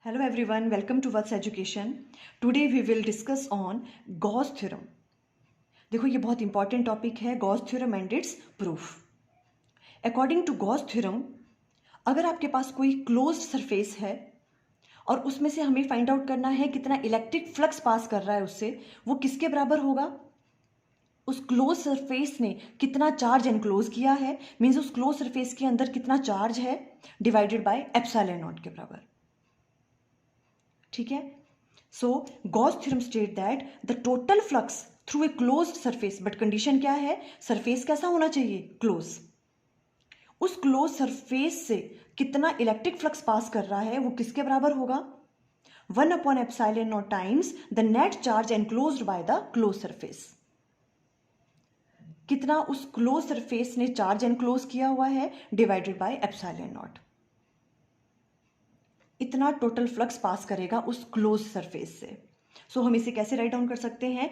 Hello everyone, welcome to What's Education. Today we will discuss on Gauss theorem. देखो ये बहुत important topic है, Gauss theorem and it's proof. According to Gauss theorem, अगर आपके पास कोई closed surface है और उसमें से हमें फाइंड आउट करना है कितना इलेक्ट्रिक फ्लक्स पास कर रहा है उससे, वो किसके बराबर होगा? उस क्लोज सरफेस ने कितना चार्ज एनक्लोज किया है, मीन्स उस क्लोज सरफेस के अंदर कितना चार्ज है, डिवाइडेड बाय एप्सिलॉन नॉट के बराबर. ठीक है. So Gauss theorem state that the total flux through a closed surface, but condition क्या है? सरफेस कैसा होना चाहिए? क्लोज. उस क्लोज सरफेस से कितना इलेक्ट्रिक फ्लक्स पास कर रहा है वो किसके बराबर होगा? 1/एप्सिलॉन times the net charge enclosed by the close surface. कितना उस क्लोज सरफेस ने चार्ज एनक्लोज किया हुआ है, डिवाइडेड बाय एप्सिलॉन नॉट. इतना टोटल फ्लक्स पास करेगा उस क्लोज सरफेस से. सो हम इसे कैसे राइट डाउन कर सकते हैं?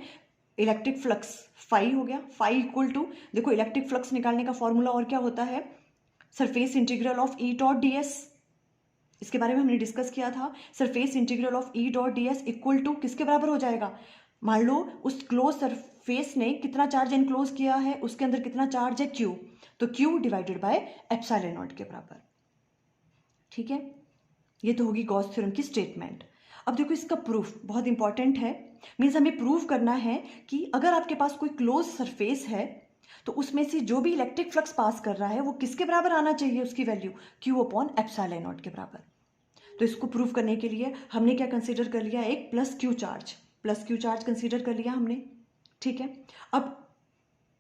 इलेक्ट्रिक फ्लक्स फाई हो गया. फाई इक्वल टू, देखो इलेक्ट्रिक फ्लक्स निकालने का फॉर्मूला और क्या होता है? Surface integral of E dot D S. इसके बारे में हमने डिस्कस किया था. Surface integral of E dot D S equal to किसके बराबर हो जाएगा? मान लो उस क्लोज सरफेस ने कितना चार्ज एनक्लोज किया है, उसके अंदर कितना चार्ज है? क्यू. तो Q divided by epsilon not के बराबर. ठीक है. ये तो होगी गॉस थ्योरम की स्टेटमेंट. अब देखो इसका प्रूफ बहुत इंपॉर्टेंट है. मीन्स हमें प्रूव करना है कि अगर आपके पास कोई क्लोज सरफेस है तो उसमें से जो भी इलेक्ट्रिक फ्लक्स पास कर रहा है वो किसके बराबर आना चाहिए? उसकी value Q upon epsilon not के बराबर. तो इसको प्रूव करने के लिए हमने क्या कंसीडर कर लिया? एक plus Q charge. Plus Q charge consider कर लिया हमने. ठीक है. अब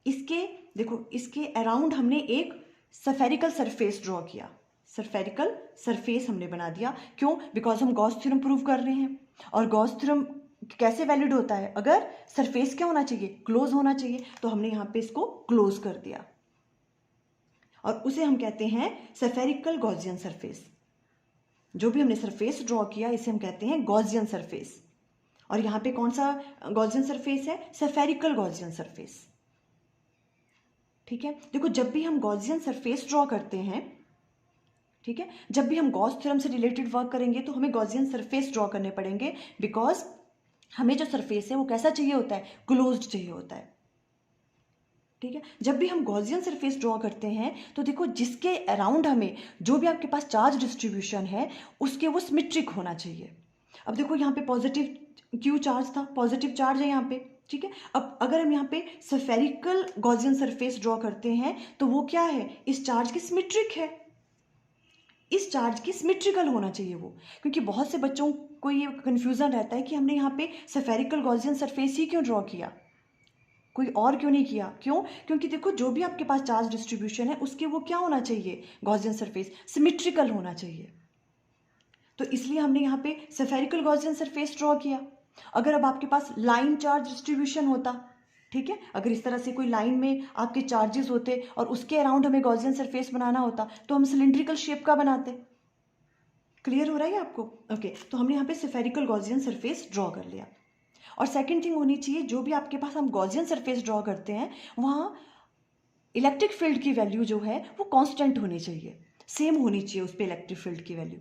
इसके देखो, इसके अराउंड हमने एक स्फेरिकल सरफेस ड्रॉ किया. सरफेरिकल सरफेस हमने बना दिया. क्यों? बिकॉज हम गॉस थ्योरम प्रूव कर रहे हैं. और गॉस थ्योरम कैसे वैलिड होता है? अगर सरफेस क्या होना चाहिए? क्लोज होना चाहिए. तो हमने यहां पे इसको क्लोज कर दिया और उसे हम कहते हैं स्फेरिकल गॉसियन सरफेस. जो भी हमने सरफेस ड्रॉ किया इसे हम कहते हैं गॉसियन सरफेस. और यहां पे कौन सा गॉसियन सरफेस है? Spherical Gaussian surface. ठीक है. देखो जब भी हम गॉसियन सरफेस ड्रॉ करते हैं, ठीक है, जब भी हम गॉस थ्योरम से रिलेटेड वर्क करेंगे तो हमें गॉसियन सरफेस ड्रॉ करने पड़ेंगे. बिकॉज हमें जो सरफेस है वो कैसा चाहिए होता है? क्लोज्ड चाहिए होता है. ठीक है. जब भी हम गॉसियन सरफेस ड्रॉ करते हैं तो देखो जिसके अराउंड हमें जो भी आपके पास चार्ज डिस्ट्रीब्यूशन है उसके वो सिमेट्रिक होना चाहिए. अब देखो यहाँ पे पॉजिटिव क्यू चार्ज था, पॉजिटिव चार्ज है यहाँ पे. ठीक है. अब अगर हम यहाँ पे स्फेरिकल गॉसियन सरफेस ड्रॉ करते हैं तो वो क्या है? इस चार्ज की सिमेट्रिक है. इस चार्ज की सिमेट्रिकल होना चाहिए वो. क्योंकि बहुत से बच्चों को ये कंफ्यूजन रहता है कि हमने यहाँ पे स्फेरिकल गॉसियन सरफेस ही क्यों ड्रॉ किया, कोई और क्यों नहीं किया? क्यों? क्योंकि देखो जो भी आपके पास चार्ज डिस्ट्रीब्यूशन है उसके वो क्या होना चाहिए? गॉसियन सरफेस सिमेट्रिकल होना चाहिए. तो इसलिए हमने यहाँ पे स्फेरिकल गॉसियन सरफेस ड्रॉ किया. अगर अब आपके पास लाइन चार्ज डिस्ट्रीब्यूशन होता, ठीक है, अगर इस तरह से कोई लाइन में आपके चार्जेस होते और उसके अराउंड हमें गॉसियन सरफेस बनाना होता तो हम सिलिंड्रिकल शेप का बनाते. क्लियर हो रहा है आपको? ओके. तो हमने यहाँ पे स्फेरिकल गॉसियन सरफेस ड्रॉ कर लिया. और सेकंड थिंग होनी चाहिए, जो भी आपके पास हम गॉसियन सरफेस ड्रॉ करते हैं वहाँ इलेक्ट्रिक फील्ड की वैल्यू जो है वो कांस्टेंट होनी चाहिए, सेम होनी चाहिए उस पर इलेक्ट्रिक फील्ड की वैल्यू.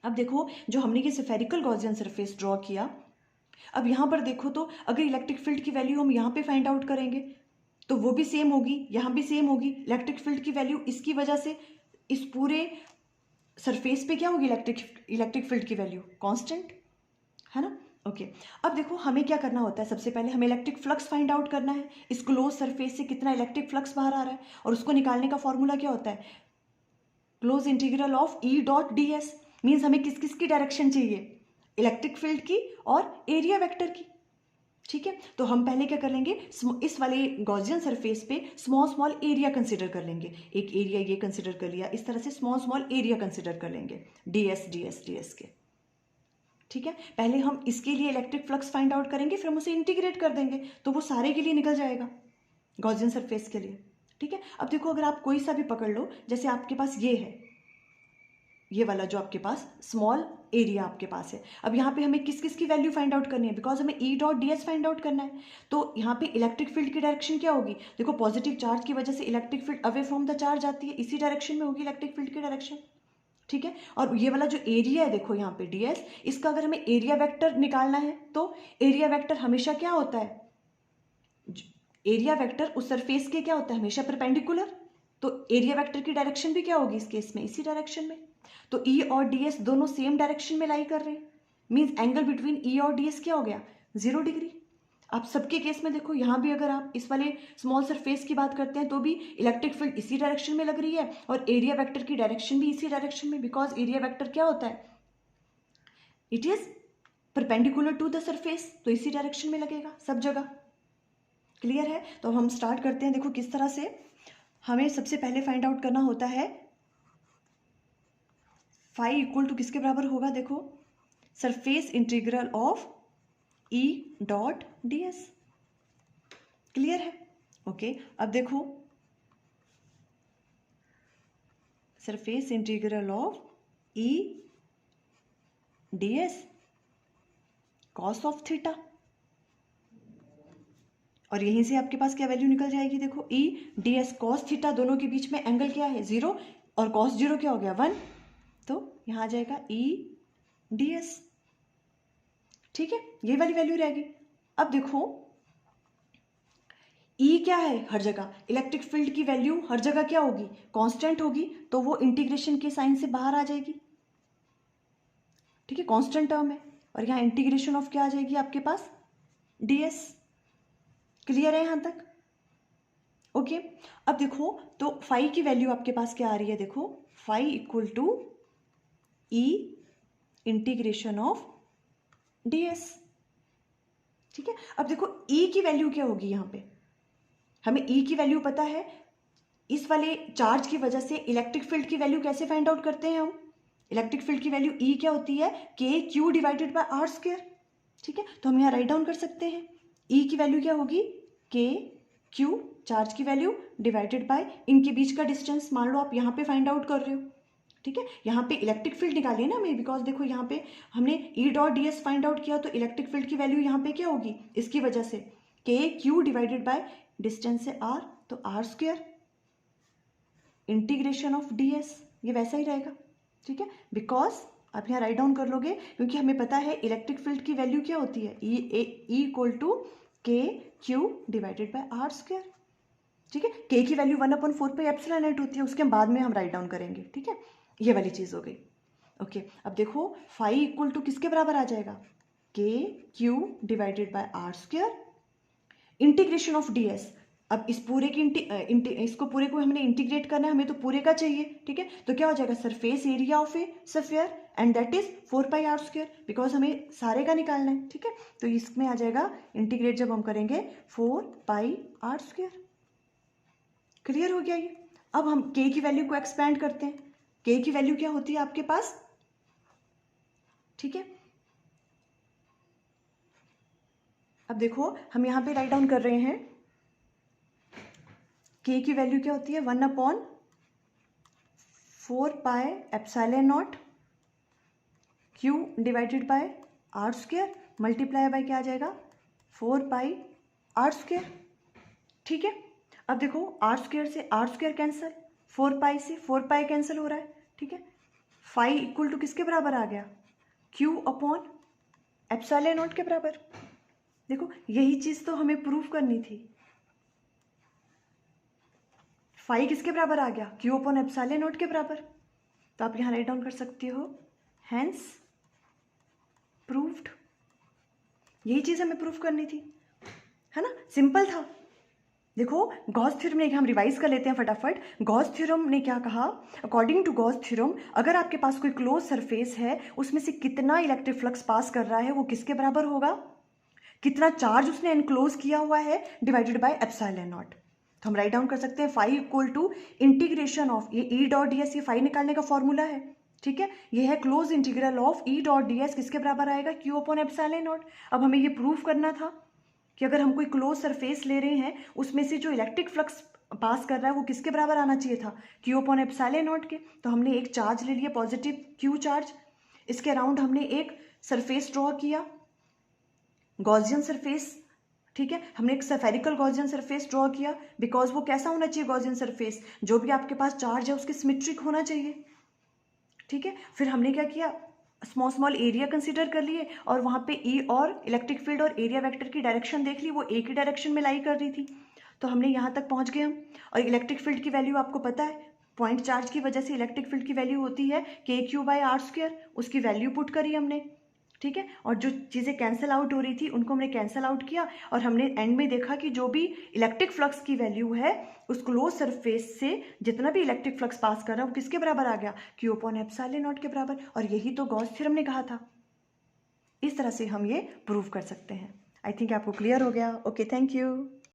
अब देखो जो हमने ये स्फेरिकल गॉसियन सरफेस ड्रॉ किया, अब यहाँ पर देखो तो अगर इलेक्ट्रिक फील्ड की वैल्यू हम यहाँ पे फाइंड आउट करेंगे तो वो भी सेम होगी, यहाँ भी सेम होगी. इलेक्ट्रिक फील्ड की वैल्यू इसकी वजह से इस पूरे सरफेस पे क्या होगी? इलेक्ट्रिक फील्ड की वैल्यू कांस्टेंट है ना. ओके. अब देखो हमें क्या करना होता है? सबसे पहले हमें इलेक्ट्रिक फ्लक्स फाइंड आउट करना है. इस क्लोज सरफेस से कितना इलेक्ट्रिक फ्लक्स बाहर आ रहा है और उसको निकालने का फॉर्मूला क्या होता है? Close integral of E dot D S. Means हमें किस किस की डायरेक्शन चाहिए? इलेक्ट्रिक फील्ड की और एरिया वेक्टर की. ठीक है. तो हम पहले क्या कर लेंगे? इस वाले गॉसियन सरफेस पे स्मॉल स्मॉल एरिया कंसिडर कर लेंगे. एक एरिया ये कंसिडर कर लिया, इस तरह से स्मॉल स्मॉल एरिया कंसिडर कर लेंगे डीएस डीएस डीएस के. ठीक है. पहले हम इसके लिए इलेक्ट्रिक फ्लक्स फाइंड आउट करेंगे, फिर हम उसे इंटीग्रेट कर देंगे तो वो सारे के लिए निकल जाएगा गॉसियन सरफेस के लिए. ठीक है. अब देखो अगर आप कोई सा भी पकड़ लो, जैसे आपके पास ये है, ये वाला जो आपके पास स्मॉल एरिया आपके पास है. अब यहाँ पे हमें किस किस की वैल्यू फाइंड आउट करनी है? बिकॉज हमें ई dot D S find out करना है. तो यहाँ पे इलेक्ट्रिक फील्ड की डायरेक्शन क्या होगी? देखो पॉजिटिव चार्ज की वजह से electric field away from the charge आती है, इसी डायरेक्शन में होगी इलेक्ट्रिक फील्ड की डायरेक्शन. ठीक है। और ये वाला जो एरिया है देखो यहाँ पे ds, इसका अगर हमें एरिया वेक्टर निकालना है तो एरिया वेक्टर हमेशा क्या होता है, एरिया वेक्टर उस सरफेस के क्या होता है, हमेशा परपेंडिकुलर। तो एरिया वेक्टर की डायरेक्शन भी क्या होगी इस केस में, इसी डायरेक्शन में। तो ई और ds दोनों सेम डायरेक्शन में लाई कर रहे हैं, मीन्स एंगल बिटवीन ई और ds क्या हो गया, 0 डिग्री। आप सबके केस में देखो, यहाँ भी अगर आप इस वाले स्मॉल सरफेस की बात करते हैं तो भी इलेक्ट्रिक फील्ड इसी डायरेक्शन में लग रही है और एरिया वेक्टर की डायरेक्शन भी इसी डायरेक्शन में, बिकॉज एरिया वेक्टर क्या होता है, it is perpendicular to the surface, तो इसी डायरेक्शन में लगेगा सब जगह। क्लियर है। तो हम स्टार्ट करते हैं। देखो किस तरह से हमें सबसे पहले फाइंड आउट करना होता है फाई इक्वल टू किसके बराबर होगा, देखो surface integral of E dot ds। Clear है। ओके, अब देखो surface integral of E ds cos of theta, और यहीं से आपके पास क्या वैल्यू निकल जाएगी, देखो ई ds कॉस थीटा, दोनों के बीच में एंगल क्या है 0 और कॉस 0 क्या हो गया 1, तो यहां आ जाएगा ई ds। ठीक है, ये वाली वैल्यू रहेगी। अब देखो ई क्या है, हर जगह इलेक्ट्रिक फील्ड की वैल्यू हर जगह क्या होगी, कांस्टेंट होगी, तो वो इंटीग्रेशन के साइन से बाहर आ जाएगी। ठीक है, कांस्टेंट टर्म है, और यहाँ इंटीग्रेशन ऑफ क्या आ जाएगी आपके पास, ds। क्लियर है यहां तक। ओके, अब देखो तो फाई की वैल्यू आपके पास क्या आ रही है, देखो phi equal to E integration of ds। ठीक है, अब देखो e की वैल्यू क्या होगी, यहां पे हमें e की वैल्यू पता है, इस वाले चार्ज की वजह से इलेक्ट्रिक फील्ड की वैल्यू कैसे फाइंड आउट करते हैं हम, इलेक्ट्रिक फील्ड की वैल्यू e क्या होती है, K Q divided by R square. ठीक है, तो हम यहाँ राइट डाउन कर सकते हैं, e की वैल्यू क्या होगी, के क्यू चार्ज की वैल्यू डिवाइडेड बाय इनके बीच का डिस्टेंस, मान लो आप यहाँ पे फाइंड आउट कर रहे हो। ठीक है, यहाँ पे इलेक्ट्रिक फील्ड निकालिए ना हमें, बिकॉज देखो यहाँ पे हमने ई डॉट ds फाइंड आउट किया, तो इलेक्ट्रिक फील्ड की वैल्यू यहाँ पे क्या होगी, इसकी वजह से K Q divided by distance है r, तो R square integration of ds, ये वैसा ही रहेगा। ठीक है, बिकॉज आप यहाँ राइट डाउन कर लोगे, क्योंकि हमें पता है इलेक्ट्रिक फील्ड की वैल्यू क्या होती है, E equal to K Q divided by R square. ठीक है, के की वैल्यू 1/4πε0 होती है, उसके बाद में हम राइट डाउन करेंगे। ठीक है, ये वाली चीज हो गई। ओके, अब देखो फाई इक्वल टू किसके बराबर आ जाएगा, K Q divided by R square integration of ds। अब इस पूरे की इसको पूरे को हमने इंटीग्रेट करना है, हमें तो पूरे का चाहिए। ठीक है, तो क्या हो जाएगा, surface area of A sphere and that is 4πr², because हमें सारे का निकालना है। ठीक है, तो इसमें आ जाएगा इंटीग्रेट जब हम करेंगे 4πr²। क्लियर हो गया ये। अब हम k की वैल्यू को एक्सपेंड करते हैं, k की वैल्यू क्या होती है आपके पास, ठीक है। अब देखो हम यहां पे राइट डाउन कर रहे हैं, k की वैल्यू क्या होती है, 1/4πε0 q divided by R square multiply by क्या आ जाएगा, 4πr²। ठीक है, अब देखो आर स्क्वायर से आर स्क्वायर कैंसिल, 4π से 4π कैंसिल हो रहा है। ठीक है, फाई इक्वल टू किसके बराबर आ गया, q/ε0 के बराबर। देखो यही चीज तो हमें प्रूफ करनी थी, फाई किसके बराबर आ गया, q/ε0 के बराबर। तो आप यहां राइट डाउन कर सकते हो, हैंस प्रूव्ड। यही चीज हमें प्रूफ करनी थी, है ना, सिंपल था। देखो गॉस थ्योरम ने, हम रिवाइज कर लेते हैं फटाफट। गॉस थ्योरम ने क्या कहा, अकॉर्डिंग टू गॉस थ्योरम अगर आपके पास कोई क्लोज सरफेस है, उसमें से कितना इलेक्ट्रिक फ्लक्स पास कर रहा है वो किसके बराबर होगा, कितना चार्ज उसने एनक्लोज किया हुआ है डिवाइडेड बाय ε0। तो हम राइट डाउन कर सकते हैं phi equal to integration of, ये ई डॉट ds, ये फाई निकालने का फॉर्मूला है। ठीक है, ये है close integral of E dot ds किसके बराबर आएगा, q/ε0। अब हमें ये प्रूफ करना था कि अगर हम कोई क्लोज सरफेस ले रहे हैं, उसमें से जो इलेक्ट्रिक फ्लक्स पास कर रहा है वो किसके बराबर आना चाहिए था, q/ε0 के। तो हमने एक चार्ज ले लिया, पॉजिटिव q चार्ज, इसके अराउंड हमने एक सरफेस ड्रॉ किया, गॉसियन सरफेस। ठीक है, हमने एक स्फेरिकल गॉसियन सरफेस ड्रॉ किया, बिकॉज वो कैसा होना चाहिए गॉसियन सरफेस, जो भी आपके पास चार्ज है उसके सिमेट्रिक होना चाहिए। ठीक है, फिर हमने क्या किया, स्मॉल स्मॉल एरिया कंसिडर कर लिए और वहाँ पे ई और इलेक्ट्रिक फील्ड और एरिया वेक्टर की डायरेक्शन देख ली, वो एक ही डायरेक्शन में लाई कर रही थी। तो हमने यहाँ तक पहुँच गए हम। और इलेक्ट्रिक फील्ड की वैल्यू आपको पता है, पॉइंट चार्ज की वजह से इलेक्ट्रिक फील्ड की वैल्यू होती है KQ/R², उसकी वैल्यू पुट करी हमने, ठीक है। और जो चीज़ें कैंसिल आउट हो रही थी उनको हमने कैंसिल आउट किया और हमने एंड में देखा कि जो भी इलेक्ट्रिक फ्लक्स की वैल्यू है उस क्लोज सरफेस से जितना भी इलेक्ट्रिक फ्लक्स पास कर रहा है वो किसके बराबर आ गया, Q/ε0 के बराबर। और यही तो गॉस थ्योरम ने कहा था। इस तरह से हम ये प्रूव कर सकते हैं। आई थिंक आपको क्लियर हो गया। Okay, thank you.